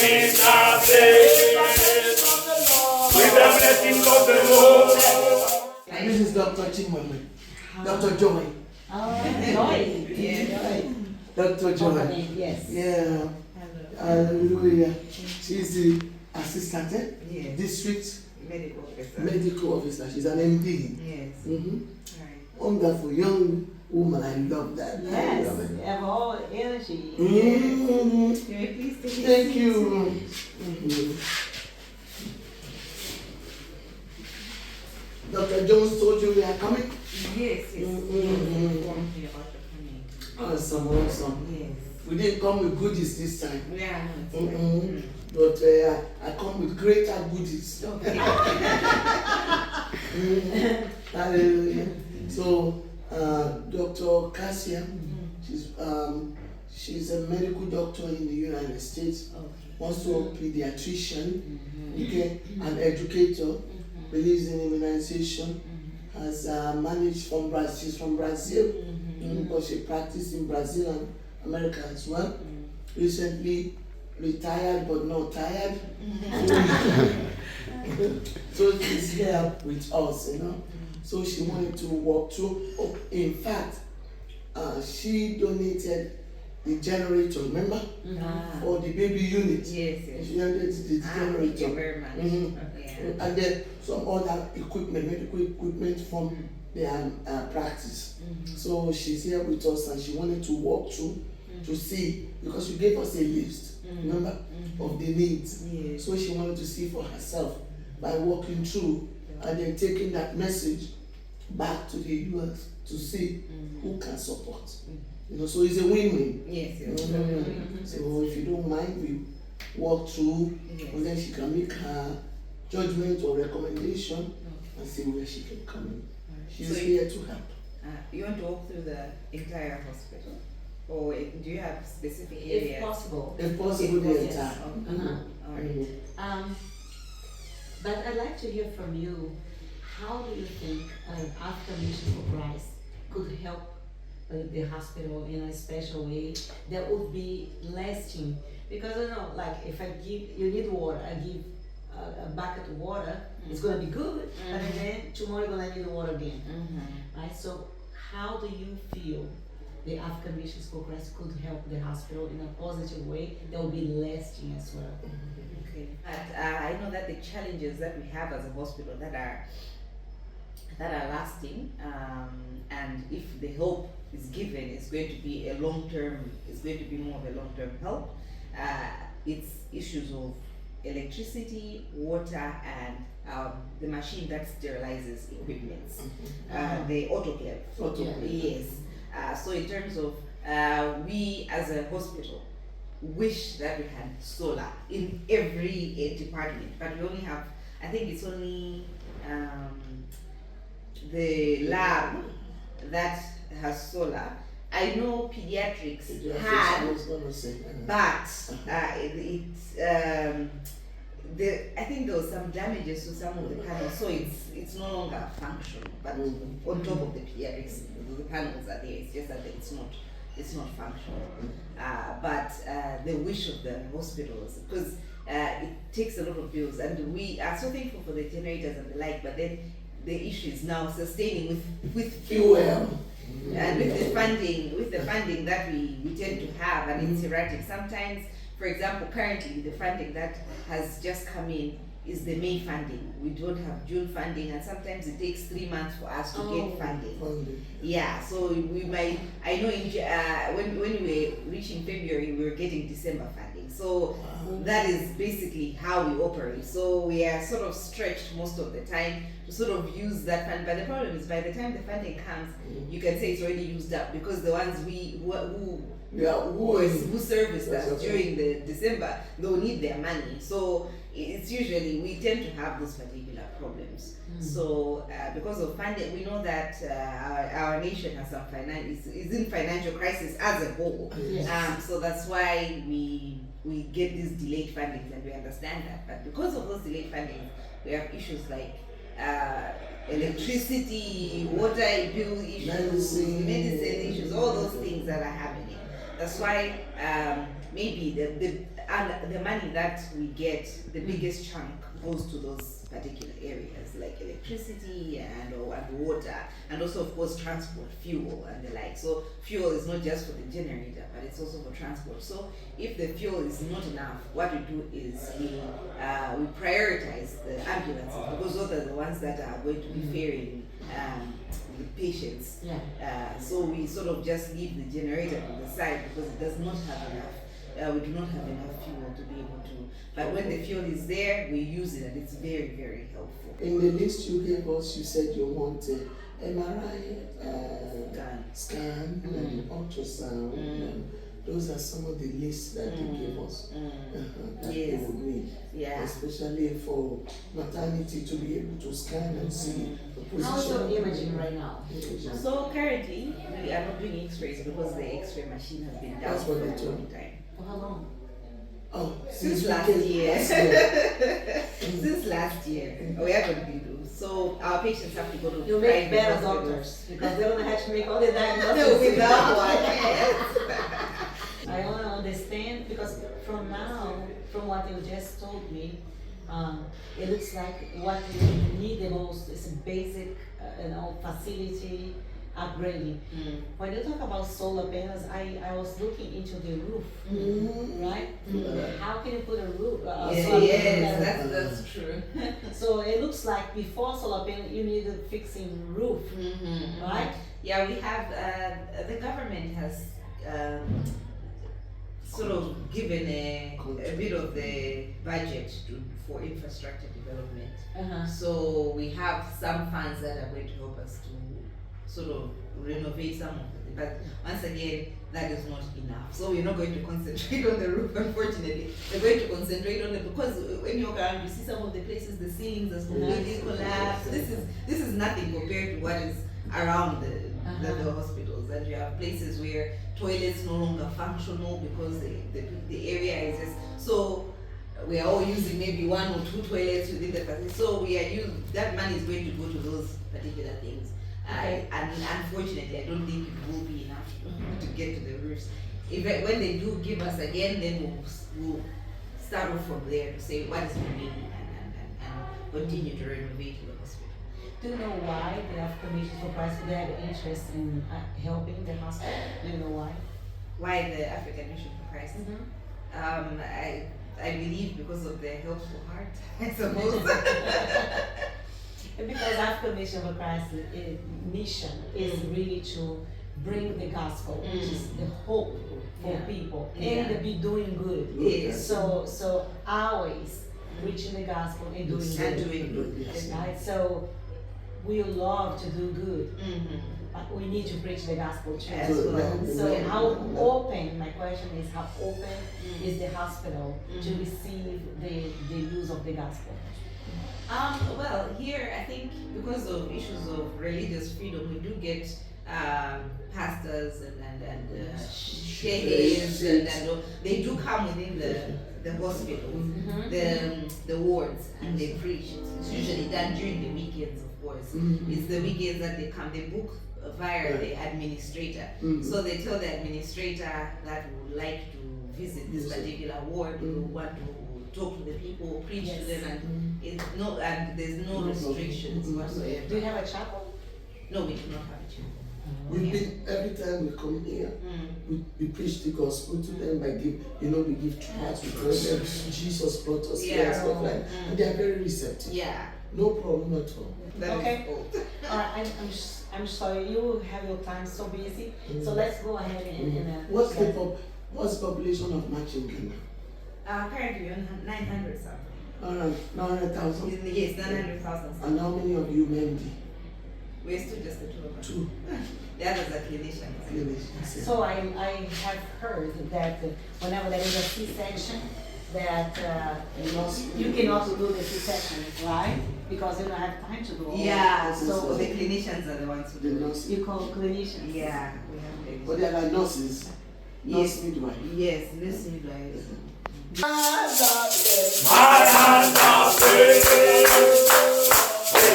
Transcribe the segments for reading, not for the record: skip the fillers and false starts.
with the blessings of the Lord. And this is Dr. Chimwemwe, Dr. Joy. Joy. Yeah. Dr. Joy. Yes. Yeah. Hallelujah. She's the assistant, district medical officer. She's an MD. Yes. Right. Wonderful young woman. I love that. Yes. I love it. You have all energy. Thank you. Dr. Jones told you we are coming? Yes. Awesome. Yes. We didn't come with goodies this time. Yeah. But I come with greater goodies. Okay. Hallelujah. So, Dr. Cassia, she's a medical doctor in the United States, also a pediatrician, an educator, believes in immunization, has managed from Brazil. She's from Brazil, but she practiced in Brazil and America as well. Recently retired but not tired. So she's here with us, So she wanted to walk through. Oh, in fact, she donated the generator, remember? For the baby unit. Yes. She donated the generator. Thank you very much. And then some other equipment, medical equipment from their practice. So she's here with us and she wanted to walk through to see, because you gave us a list, remember, of the needs. Yes. So she wanted to see for herself by walking through and then taking that message back to the US to see who can support. So it's a win-win. Yes. So if you don't mind, we walk through and then she can make her judgment or recommendation and see where she can come in. She's here to help. You want to walk through the entire hospital? Or do you have specific areas? If possible. If possible, the entire. All right. But I'd like to hear from you, how do you think African Mission for Christ could help the hospital in a special way that would be lasting? Because like if I give, you need water, I give a bucket of water, it's going to be good, but then tomorrow you're going to need water again. Right? So how do you feel the African Mission for Christ could help the hospital in a positive way that will be lasting as well? Okay. But I know that the challenges that we have as a hospital that are lasting, and if the help is given, it's going to be a long-term, it's going to be more of a long-term help. It's issues of electricity, water, and the machine that sterilizes equipments, the autoclave. Yes. So in terms of we as a hospital wish that we had solar in every department, but we only have, I think it's only the lab that has solar. I know pediatrics had, but I think there was some damages to some of the panels, so it's no longer functional. But on top of the pediatrics, the panels are there. It's just that it's not functional. But the wish of the hospitals, because it takes a lot of bills, and we are so thankful for the generators and the like. But then the issue is now sustaining with fuel. And with the funding that we tend to have, and it's erratic. Sometimes, for example, currently the funding that has just come in is the May funding. We don't have June funding, and sometimes it takes 3 months for us to get funding. Yeah, so we might. I know when we were reaching February, we were getting December funding. So that is basically how we operate. So we are sort of stretched most of the time to sort of use that fund. But the problem is, by the time the funding comes, you can say it's already used up, because the ones who serviced us during the December, they'll need their money. So it's usually, we tend to have those particular problems. So because of funding, we know that our nation has some is in financial crisis as a whole. So that's why we get these delayed fundings, and we understand that. But because of those delayed fundings, we have issues like electricity, water bill issues, medicine issues, all those things that are happening. That's why maybe our and the money that we get, the biggest chunk goes to those particular areas like electricity and water, and also of course transport, fuel and the like. So fuel is not just for the generator, but it's also for transport. So if the fuel is not enough, what we do is we prioritize the ambulances, because those are the ones that are going to be ferrying the patients. So we sort of just leave the generator to the side because it does not have enough. We do not have enough fuel to be able to. But when the fuel is there, we use it, and it's very, very helpful. In the list you gave us, you said you wanted MRI scan and ultrasound. And those are some of the lists that they gave us that they would need. Especially for maternity to be able to scan and see the position. How's your imaging right now? So currently, we are not doing X-rays because the X-ray machine has been down for a long time. For how long? Oh, Since last year. Since last year. We haven't been doing. So our patients have to go to You make private better hospitals. doctors because they don't have to make all the diagnoses. No, with that one. I want to understand because from what you just told me, it looks like what you need the most is a basic, facility upgrading. When you talk about solar panels, I was looking into the roof, right? How can you put a roof? Yes, that's true. So it looks like before solar panel, you needed fixing roof, right? Yeah, we have the government has sort of given a bit of the budget for infrastructure development. So we have some funds that are going to help us to sort of renovate some of it. But once again, that is not enough. So we're not going to concentrate on the roof, unfortunately. We're going to concentrate on it because when you walk around, you see some of the places, the ceilings are completely collapsed. This is nothing compared to what is around the hospitals. And you have places where toilets no longer functional because the area is just so. We are all using maybe 1 or 2 toilets within the facility. So that money is going to go to those particular things. And unfortunately, I don't think it will be enough to get to the roofs. When they do give us again, then we'll start off from there to say what is remaining and continue to renovate the hospital. Do you know why the African Mission for Christ they have interest in helping the hospital? Do you know why? Why the African Mission for Christ? I believe because of their helpful heart, I suppose. Because African Mission for Christ mission is really to bring the gospel, which is the hope for people, and to be doing good. So always preaching the gospel and doing good. Right? So we love to do good. But we need to preach the gospel too. So how open, my question is, how open is the hospital to receive the news of the gospel? Well, here I think because of issues of religious freedom, we do get pastors and sheikhs and they do come within the hospitals, the wards, and they preach. It's usually done during the weekends, of course. It's the weekends that they come. They book via the administrator. So they tell the administrator that we would like to visit this particular ward. We want to talk to the people, preach to them, and there's no restrictions whatsoever. Do you have a chapel? No, we do not have a chapel. Every time we come here, we preach the gospel to them by we give tracts, we tell them Jesus brought us here and stuff like that. And they are very receptive. No problem at all. I'm sorry, you have your time so busy. So let's go ahead and what's the population of Machinga now? Currently we're 900 something. 900,000? Yes, 900,000. And how many of you Mendy? We're still just the 2 of us. 2. The others are clinicians. So I have heard that whenever there is a C-section, that you cannot do the C-section, right? Because you don't have time to do all that. So the clinicians are the ones who do it. You call clinicians? Yeah, we have them. But there are nurses. Nurse midwife. Yes, nurse midwives. With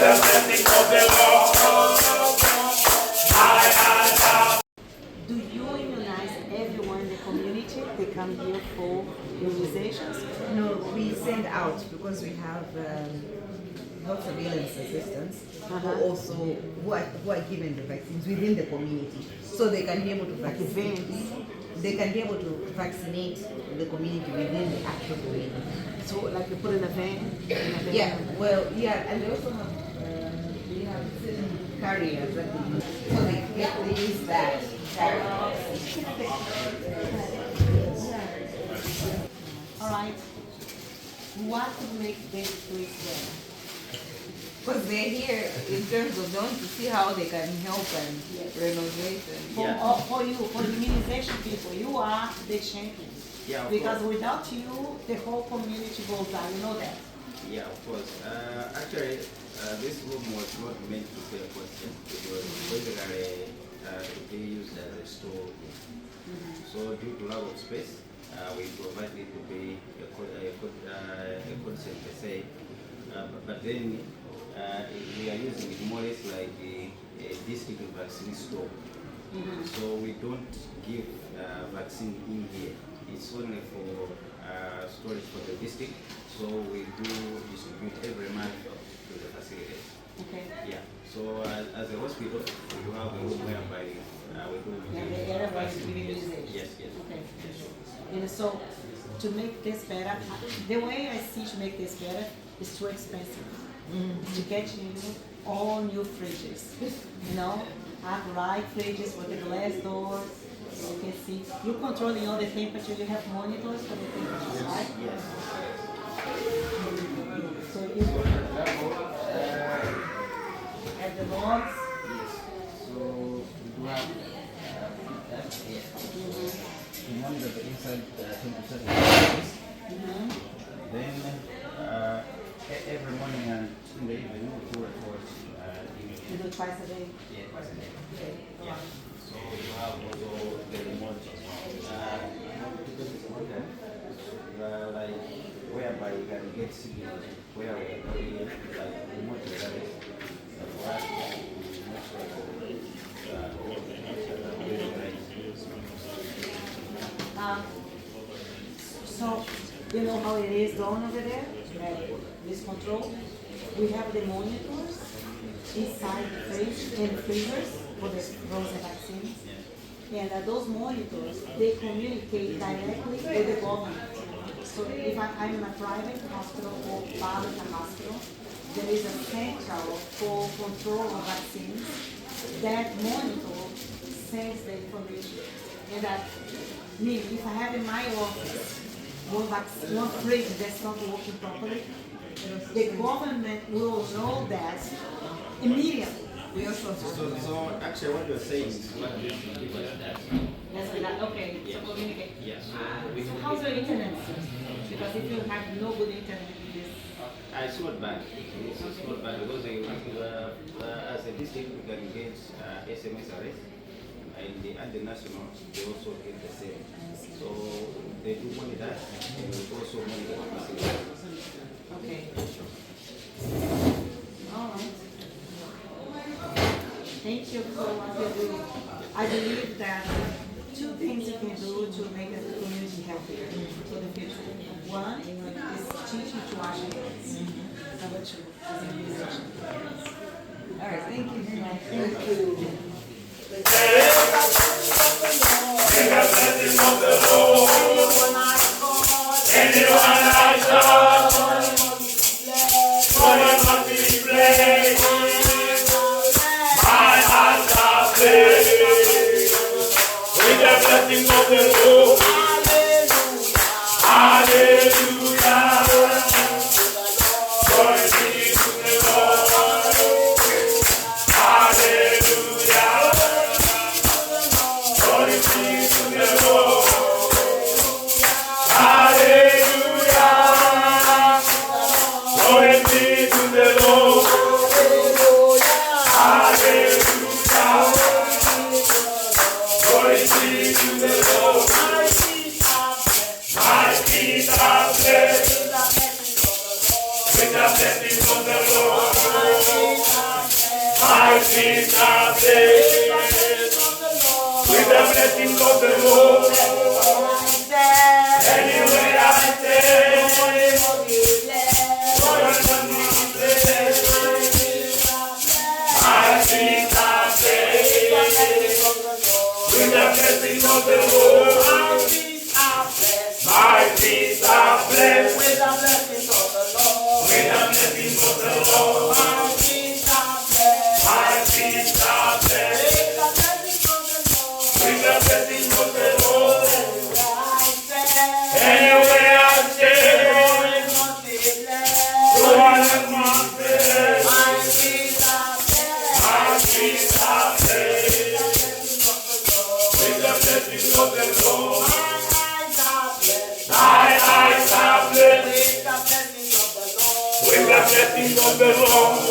the blessing of the Lord. Do you immunize everyone in the community? They come here for immunization? out because we have health surveillance assistants who are given the vaccines within the community, so they can be able to vaccinate. They can be able to vaccinate the community within the actual community. So like you put in a van? Yeah, well, yeah, and they also have we have certain carriers that they use. So they use that carrier. All right. What would make this place better? Because they're here in terms of them to see how they can help and renovate and For you, for the immunization people, you are the champions. Yeah, of because course. without you, the whole community goes down. You know that. Yeah, of course. Actually, this room was not meant to be a question. It was basically to be used as a store. So due to lack of space, we provided to be a concept per se. But then we are using it more or less like a district vaccine store. So we don't give vaccine in here. It's only for storage for the district. So we do distribute every month to the facilities. Okay. Yeah. So as a hospital, we do have a room whereby we do. Everybody is giving immunization. Yes, yes. Okay. And so, to make this better, the way I see to make this better is too expensive. To get you all new fridges, you know, upright fridges with the glass doors, so you can see. You're controlling all the temperature. You have monitors for the temperature, right? Yes. So you have the logs. Yes. So we do have that here. We monitor the inside temperature of the Then every morning and in the evening we do report You do twice a day. yeah, twice a day. Okay. Yeah. So you have also the remote like whereby you can get signals where we are going, like remote service. So, you know how it is done over there? This control. We have the monitors inside the fridge and freezers for the frozen vaccines. And those monitors, they communicate directly with the government. So if I'm in a private hospital or public hospital, there is a central for control of vaccines. That monitor sends the information. And that means if I have in my office one fridge that's not working properly, the government will know that immediately. So actually what you're saying is what this will give us that. That's like, okay, so communicate. Yes. So how's your internet? Because if you have no good internet, this. It's not bad. It's not bad because as a district we can get SMS arrest and the national they also get the same. So they do monitor and we also monitor the facility. Okay. All right. Thank you for what you do. I believe that two things you can do to make the community healthier for the future. One is teaching to wash your hands. Number two is immunization. All right, thank you very much. Thank you. Anyone I saw, God must be blessed. My hands are blessed with the blessing of the Lord. Hallelujah. Glory be to the Lord. Hallelujah. Glory be to the Lord. Hallelujah. Glory be to the Lord. Hallelujah. Glory be to the Lord. My feet are blessed with the blessings of the Lord. My feet are blessed with the blessings of the Lord. Anywhere I stay, With the blessing of the Lord. My feet are blessed. With the blessings of the Lord. With the blessings of the Lord. My feet are blessed. My feet are blessed. With the blessings of the Lord. With the blessings of the Lord. Anywhere I stay. Anywhere I stay. So I am not blessed. My feet are blessed. My feet are blessed. With the blessings of the Lord. My eyes are blessed. With the blessings of the Lord. With the blessings of the Lord.